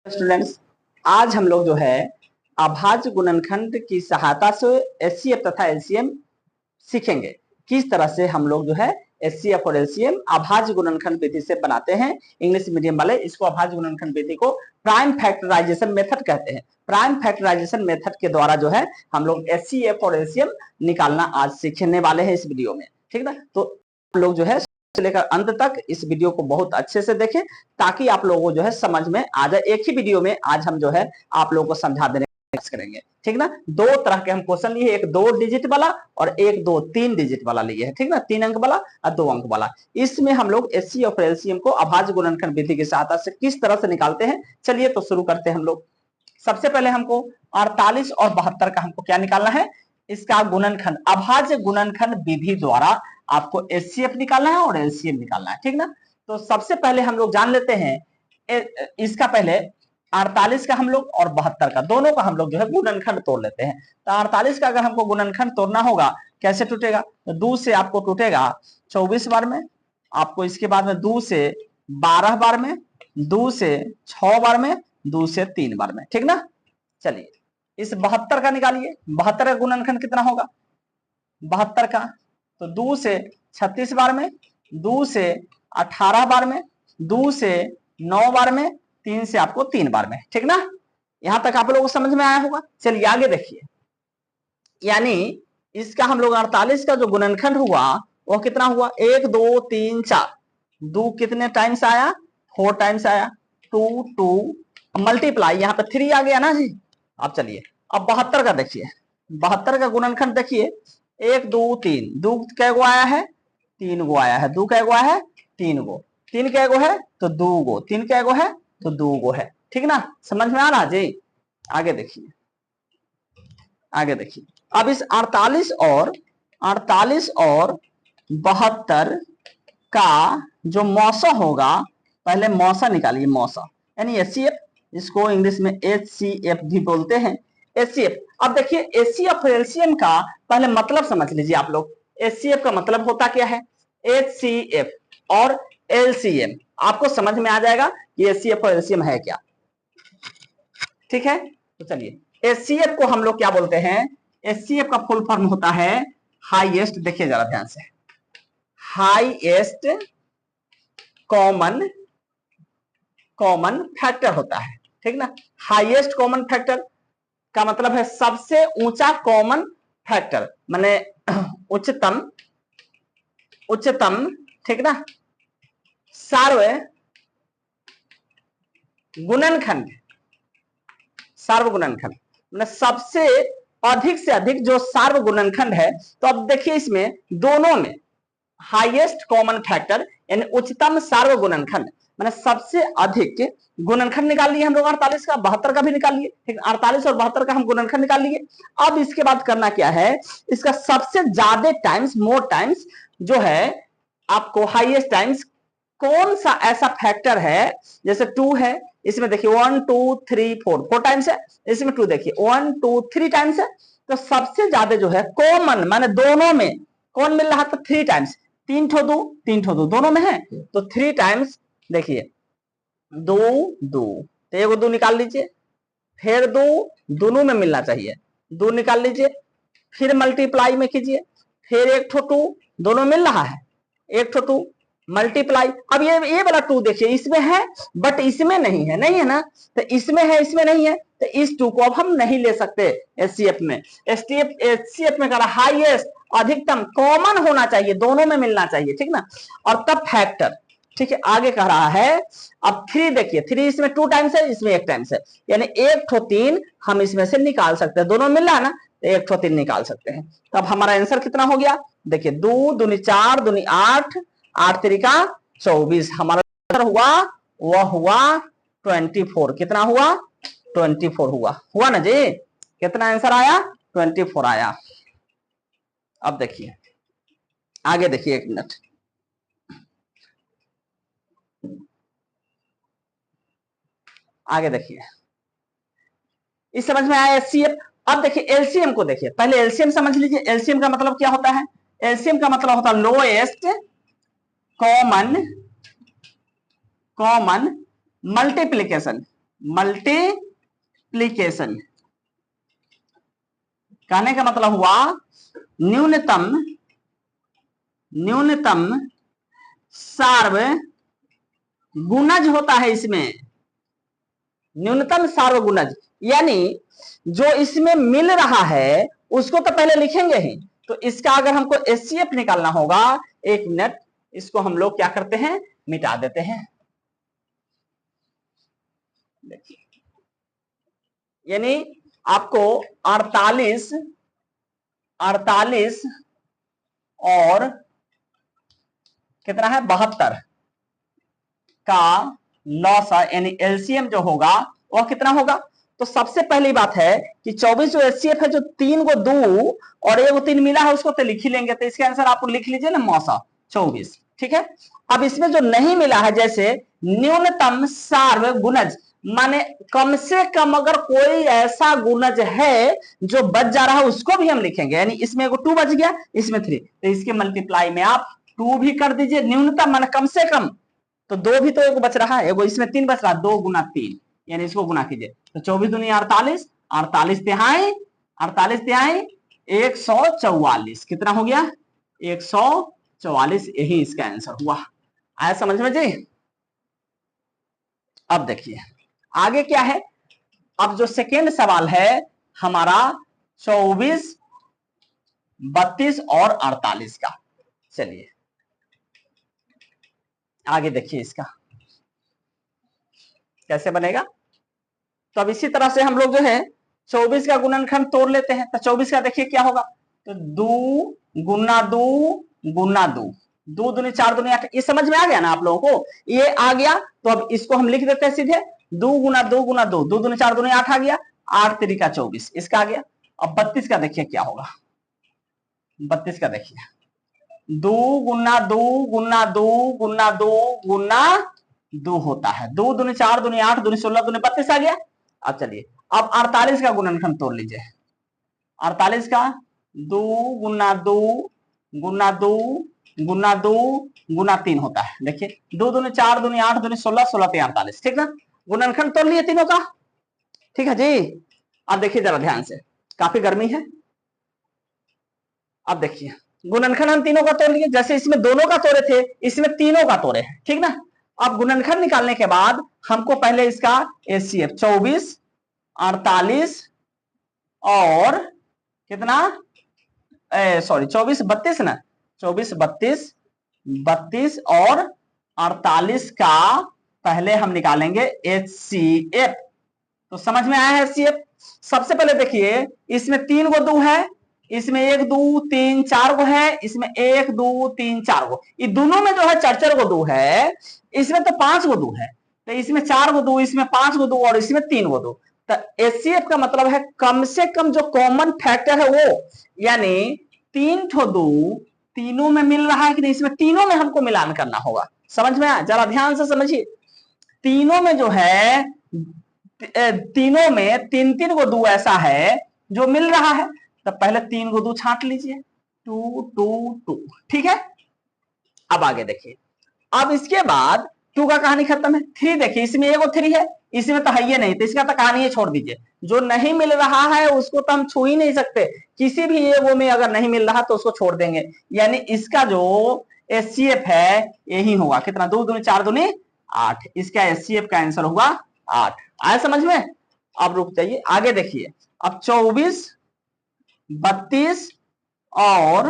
Students, आज हम लोग जो है अभाज्य गुणनखंड की सहायता से एचसीएफ तथा एलसीएम सीखेंगे। किस तरह से हम लोग जो है एचसीएफ और एलसीएम अभाज्य गुणनखंड विधि से बनाते हैं। इंग्लिश मीडियम वाले इसको अभाज्य गुणनखंड विधि को प्राइम फैक्टराइजेशन मेथड कहते हैं। प्राइम फैक्टराइजेशन मेथड के द्वारा जो है हम लोग एचसीएफ और एलसीएम निकालना आज सीखने वाले हैं इस वीडियो में। ठीक ना, तो हम लोग जो है लेकर अंत तक इस वीडियो को बहुत अच्छे से देखें ताकि आप लोगों को जो है समझ में आ जाए। एक ही वीडियो में आज हम जो है आप लोगों को समझा देने का प्रयास करेंगे। ठीक ना, दो तरह के हम क्वेश्चन लिए, एक 2 डिजिट वाला और एक 3 डिजिट वाला लिए है। ठीक ना, 3 अंक वाला और 2 अंक वाला। इसमें हम लोग एचसीएफ और एलसीएम को अभाज्य गुणनखंड विधि की सहायता से किस तरह से निकालते हैं, चलिए तो शुरू करते हैं हम लोग। सबसे पहले हमको 48 और 72 का हमको क्या निकालना है, इसका गुणनखंड अभाज्य गुणनखंड विधि द्वारा आपको एचसीएफ निकालना है और एलसीएम निकालना है। ठीक ना, तो सबसे पहले हम लोग जान लेते हैं इसका पहले 48 का हम लोग और 72 का दोनों का हम लोग जो है गुणनखंड तोड़ लेते हैं। तो 48 का अगर हमको गुणनखंड तोड़ना होगा कैसे टूटेगा, तो 2 से आपको टूटेगा 24 बार में, आपको इसके बाद में 2 से 12 बार में, 2 से 6 बार में, 2 से 3 बार में। ठीक ना, चलिए इस 72 का निकालिए। 72 का गुणनखंड कितना होगा 72 का, तो 2 से 36 बार में, 2 से 18 बार में, 2 से 9 बार में, 3 से आपको 3 बार में। ठीक ना, यहां तक आप लोगों को समझ में आया होगा। चलिए आगे देखिए, यानी इसका हम लोग 48 का जो गुणनखंड हुआ वो कितना हुआ, 1 2 3 4, 2 कितने टाइम्स आया, 4 टाइम्स आया, 2 2 मल्टीप्लाई यहाँ पे 3 आ गया ना जी। अब चलिए अब 72 का देखिए, 72 का गुणनखंड देखिए, 1 2 3, 2 कै गो आया है, 3 गो आया है, 2 कै गो आया है, 3 गो, 3 कै गो है तो 2 गो, 3 कै गो है तो 2 गो है। ठीक ना, समझ में आ रहा जी। आगे देखिए, आगे देखिए, अब इस 48 और 72 का जो मौसा होगा, पहले मौसा निकालिए, मौसा यानी एचसीएफ, इसको इंग्लिश में एचसीएफ भी बोलते हैं, एचसीएफ। अब देखिए एचसीएफ और एलसीएम का पहले मतलब समझ लीजिए आप लोग। एचसीएफ का मतलब होता क्या है, एचसीएफ और एलसीएम, आपको समझ में आ जाएगा कि एचसीएफ और एलसीएम है क्या। ठीक है, तो चलिए एचसीएफ को हम लोग क्या बोलते हैं, एचसीएफ का फुल फॉर्म होता है हाईएस्ट, देखिए जरा ध्यान से, हाईएस्ट कॉमन फैक्टर होता है। ठीक ना, हाईएस्ट कॉमन फैक्टर का मतलब है सबसे ऊंचा कॉमन फैक्टर, माने उच्चतम, ठीक ना, सार्व गुणनखंड, सार्वगुणनखंड मतलब सबसे अधिक से अधिक जो सार्वगुणनखंड है। तो अब देखिए इसमें दोनों में हाईएस्ट कॉमन फैक्टर यानी उच्चतम सार्वगुणनखंड मैंने सबसे अधिक गुणनखंड निकाल लिए हम लोग 48 का, 72 का भी निकाल लिए। ठीक, 48 और 72 का हम गुणनखंड निकाल लिए। अब इसके बाद करना क्या है, इसका सबसे ज्यादा टाइम्स, मोर टाइम्स जो है आपको हाईएस्ट टाइम्स कौन सा ऐसा फैक्टर है, जैसे 2 है, इसमें देखिए 1 2 3 4 टाइम्स है, इसमें 2 देखिए 1 2 3 टाइम्स है। तो सबसे ज्यादा जो है कॉमन माने दोनों में कौन मिल रहा था, 3 टाइम्स, 3 ठो 2 3 ठो 2 दोनों में है, तो 3 टाइम्स देखिए 2 2, तो एगो 2 निकाल लीजिए, फिर 2 दोनों में मिलना चाहिए, 2 निकाल लीजिए, फिर मल्टीप्लाई में कीजिए, फिर 1 ठो 2 दोनों मिल रहा है, 1 ठो 2 मल्टीप्लाई। अब ये वाला 2 देखिए इसमें है बट इसमें नहीं है, नहीं है ना, तो इसमें है इसमें नहीं है, तो इस 2 को अब हम नहीं ले सकते एचसीएफ में। एचसीएफ में कह रहा हाईएस्ट, अधिकतम कॉमन होना चाहिए, दोनों में मिलना चाहिए। ठीक ना, और तब फैक्टर। ठीक है, आगे कह रहा है अब 3 देखिए, 3 इसमें 2 टाइम्स है, इसमें 1 टाइम्स है, यानी 1 ठो 3 हम इसमें से निकाल सकते हैं, दोनों मिल रहा है ना, 1 ठो 3 निकाल सकते हैं। तब हमारा आंसर कितना हो गया, देखिए 2 दूनी 4 दूनी 8, 8 त्रिका 24, हमारा आंसर हुआ वह हुआ 24। कितना हुआ, 24 हुआ ना जी। कितना आंसर आया, 24 आया। अब देखिए आगे देखिए, 1 मिनट, आगे देखिए, इस समझ में आया एचसीएफ। अब देखिए एलसीएम को देखिए, पहले एलसीएम समझ लीजिए। एलसीएम का मतलब क्या होता है, एलसीएम का मतलब होता है लोएस्ट कॉमन मल्टीप्लिकेशन। मल्टीप्लीकेशन। कहने का मतलब हुआ न्यूनतम सार्वगुणज होता है इसमें, न्यूनतम सार्वगुणज, यानी जो इसमें मिल रहा है उसको तो पहले लिखेंगे ही। तो इसका अगर हमको एचसीएफ निकालना होगा, 1 मिनट, इसको हम लोग क्या करते हैं, मिटा देते हैं। देखिए, यानी आपको 48 और कितना है 72 का लॉस, यानी एलसीएम जो होगा वह कितना होगा। तो सबसे पहली बात है कि 24 जो एचसीएफ है, जो 3 को 2 और 1 को 3 मिला है उसको तो लिख ही लेंगे, तो इसका आंसर आप लिख लीजिए ना मौसा 24, ठीक है। अब इसमें जो नहीं मिला है, जैसे न्यूनतम सार्वगुणज, माने कम से कम अगर कोई ऐसा गुणज है जो बच जा रहा है उसको भी हम लिखेंगे, यानी इसमें एगो 2 बच गया, इसमें 3, तो इसके मल्टीप्लाई में आप 2 भी कर दीजिए, न्यूनतम माने कम से कम, तो 2 भी तो एगो बच रहा है, एगो इसमें 3 बच रहा है, 2 गुना 3, यानी इसको गुना कीजिए, तो 24 दूनी 48, 48 तिहाई 144, कितना हो गया 144, यही इसका आंसर हुआ। आया समझ में जी। अब देखिए आगे क्या है, अब जो सेकेंड सवाल है हमारा 24, 32 और 48 का। चलिए आगे देखिए इसका कैसे बनेगा। तो अब इसी तरह से हम लोग जो है 24 का गुणनखंड तोड़ लेते हैं, तो 24 का देखिए क्या होगा, तो 2 गुना 2 गुना 2, 2 दूनी 4 दूनी 8, ये समझ में आ गया ना आप लोगों को, ये आ गया। तो अब इसको हम लिख देते हैं सीधे, 2 गुना 2 गुना 2, 2 दूनी 4 दूनी 8 आ गया, 8 तिरिका 24, इसका आ गया। अब 32 का देखिए क्या होगा, 32 का देखिए 2 गुना 2 गुना 2 गुना 2 गुना 2 होता है, 2 दूनी 4 दूनी 8 दूनी 16 दूनी 32 आ गया। अब चलिए अब 48 का गुणनखंड तोड़ लीजिए, 48 का 2 गुना 2 गुना 2 गुना 2 गुना 3 होता है, देखिए 2 दूनी 4 दूनी 8 दूनी 16 16 3 48, ठीक ना, गुणनखंड तोड़ लिए तीनों का, ठीक है जी। अब देखिए जरा ध्यान से, काफी गर्मी है। अब देखिए गुणनखंड हम तीनों का तोड़ लिए, जैसे इसमें दोनों का तोड़े थे इसमें तीनों का तोड़े हैं, ठीक ना। अब गुणनखंड निकालने के बाद हमको पहले इसका एचसीएफ 24, 48 और कितना, सॉरी 24 32 ना, 24 32 और 48 का पहले हम निकालेंगे एचसीएफ। तो समझ में आया है एचसीएफ। सबसे पहले देखिए इसमें 3 गो 2 है, इसमें 1 2 3 4 गो है, इसमें 1 2 3 4 गो, ये दोनों में जो है 4 गो 2 है, इसमें तो 5 गो 2 है, तो इसमें 4 गो 2, इसमें 5 गो 2 और इसमें 3 गो 2। तो एचसीएफ का मतलब है कम से कम जो कॉमन फैक्टर है वो, यानी 3 ठो 2 तीनों में मिल रहा है कि नहीं, इसमें तीनों में हमको मिलान करना होगा। समझ में आया, जरा ध्यान से समझिए, तीनों में जो है तीनों में 3 गो 2 ऐसा है जो मिल रहा है, तो पहले 3 गो 2 छांट लीजिए, 2 2 2, ठीक है। अब आगे देखिए, अब इसके बाद 2 का कहानी खत्म है। 3 देखिए इसमें एगो 3 है, इसमें तो है ये नहीं, तो इसका तो कहानी है छोड़ दीजिए, जो नहीं मिल रहा है उसको तो हम छू ही नहीं सकते, किसी भी एगो में अगर नहीं मिल रहा तो उसको छोड़ देंगे, यानी इसका जो एचसीएफ है यही होगा, कितना 2 दूनी 4 दूनी 8, इसका एचसीएफ का आंसर होगा 8। आया समझ में। अब रुक जाइए आगे देखिए, अब 24 32 और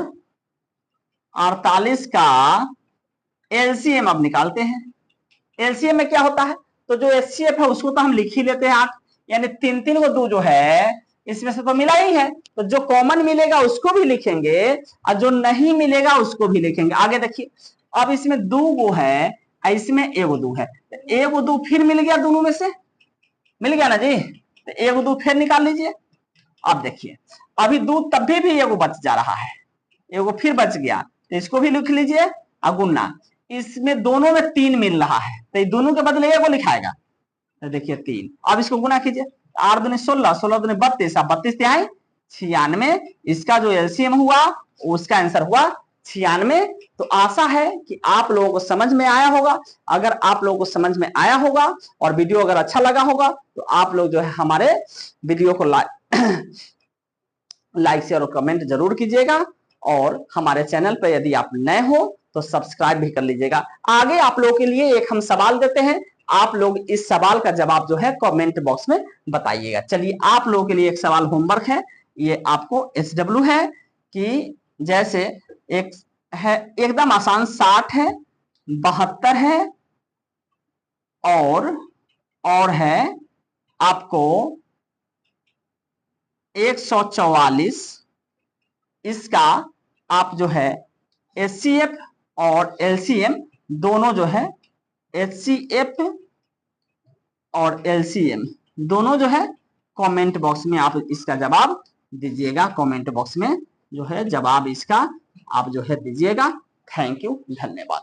48 का एलसीएम अब निकालते हैं। एलसीएम में क्या होता है, तो जो एचसीएफ है उसको तो हम लिख ही लेते हैं 8, यानी 3 को 2 जो है इसमें से तो मिला ही है, तो जो कॉमन मिलेगा उसको भी लिखेंगे और जो नहीं मिलेगा उसको भी लिखेंगे। आगे देखिए, अब इसमें 2 गो है, इसमें 1 गो 2 है, 1 गो 2 फिर मिल गया, दोनों में से मिल गया ना जी, तो 1 गो 2 फिर निकाल लीजिए। अब देखिए अभी 2 तब भी 1 गो बच जा रहा है, 1 गो फिर बच गया, तो इसको भी लिख लीजिए अगुना, इसमें दोनों में 3 मिल रहा है, तो दोनों के बदले 1 को लिखाएगा, तो देखिए 3। अब इसको गुना कीजिए, 8 दूनी 16 16 दूनी 32, 32 तिहाई 96, इसका जो एलसीएम हुआ उसका आंसर हुआ 96। तो आशा है कि आप लोगों को समझ में आया होगा। अगर आप लोगों को समझ में आया होगा और वीडियो अगर अच्छा लगा होगा तो आप लोग जो है हमारे वीडियो को लाइक शेयर और कमेंट जरूर कीजिएगा, और हमारे चैनल पर यदि आप नए हो तो सब्सक्राइब भी कर लीजिएगा। आगे आप लोगों के लिए एक हम सवाल देते हैं, आप लोग इस सवाल का जवाब जो है कमेंट बॉक्स में बताइएगा। चलिए आप लोगों के लिए एक सवाल होमवर्क है, ये आपको SW है कि जैसे एक है एकदम आसान 60 है, 72 है और है आपको 144। इसका आप जो है HCF और LCM दोनों जो है HCF और LCM दोनों जो है कमेंट बॉक्स में आप इसका जवाब दीजिएगा। कमेंट बॉक्स में जो है जवाब इसका आप जो है दीजिएगा। थैंक यू, धन्यवाद।